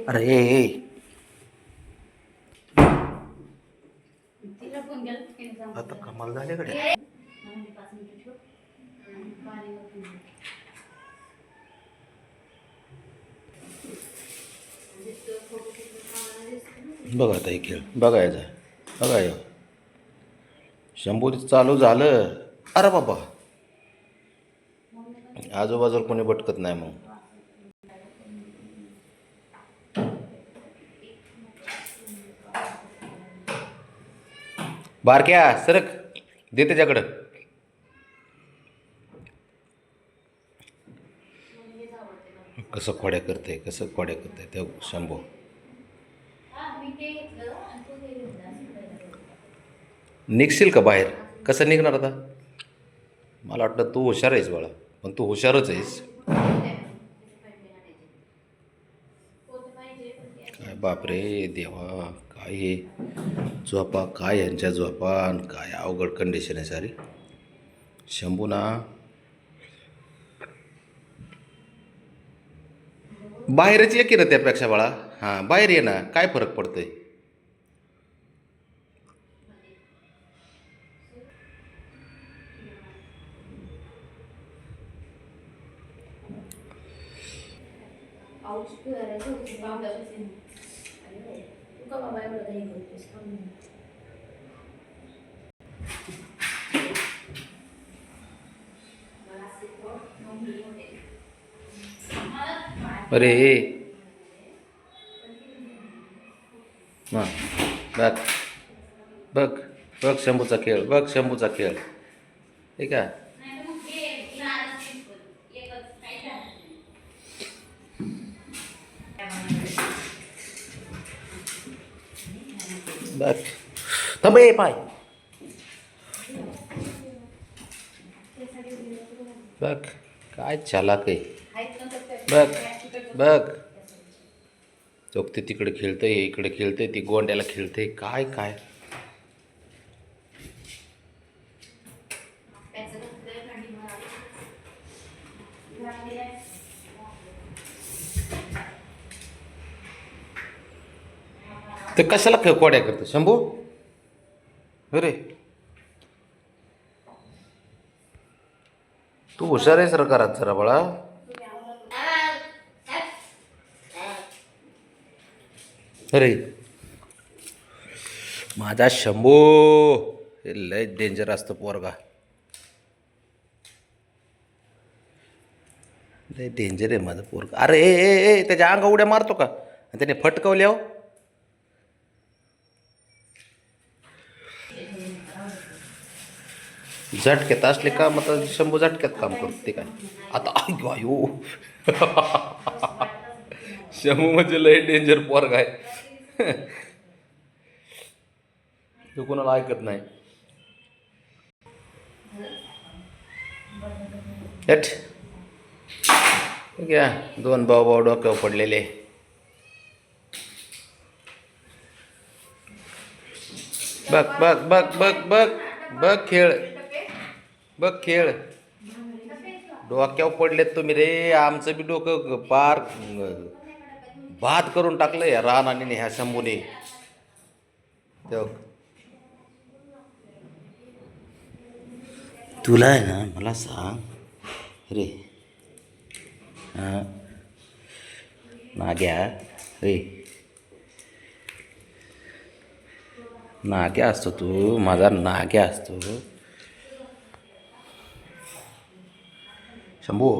अरे ए आता कमाल झाले कडे. बघा आता हे खेळ बघायचा बघाय शंभू चालू झालं. अरे बाबा आजूबाजूला कोणी भटकत नाही मग. बारक्या सरक दे त्याच्याकडं. कसं खोड्या करते त्या शंभू. निघशील का बाहेर? कसं निघणार आता? मला वाटतं तू हुशार आहेस बाळा, पण तू हुशारच आहेस. काय बापरे देवा, काय हे झोपा, काय यांच्या झोपा, काय अवघड कंडिशन आहे सारी. शंभू ना बाहेरच ये की ना त्यापेक्षा बाळा. हां बाहेर ये ना, काय फरक पडतोय. अरे हां बघ बघ बघ शंभूचा खेळ, बघ शंभूचा खेळ. ठीक आहे. बघ थांबे पाय. बघ काय चालाक आहे. बघ बघ चौकते तिकडे खेळतंय, इकडे खेळतंय, ती गोंड्याला खेळते. काय काय ते कशाला कोड्या करतो शंभू? अरे तू हुशार आहेस रे घरात जरा बाळा. अरे माझा शंभू हे लय डेंजर असतो पोरगा, लय डेंजर आहे माझं पोरगा. अरे ए त्याच्या अंगा उड्या मारतो का? आणि त्याने फटकवल्या हो. झटक्यात असले काम आता शंभू झटक्यात काम करते काय आता. आयो शंभू म्हणजे लय डेंजर पोरगा आहे. तो कोणाला ऐकत नाही. घ्या दोन भाऊ डोक्यावर पडलेले. बघ बघ बघ बघ बघ बघ खेळ, बघ खेळ. डोक्यावर पडलेत तुम्ही रे. आमचं बी डोकं पार भात करून टाकलं या रानाने ह्या शंभूने. तुला आहे ना, मला सांग रे हां नाग्या रे, नाग्या असतो तू, माझा नाग्या असतो शंभू.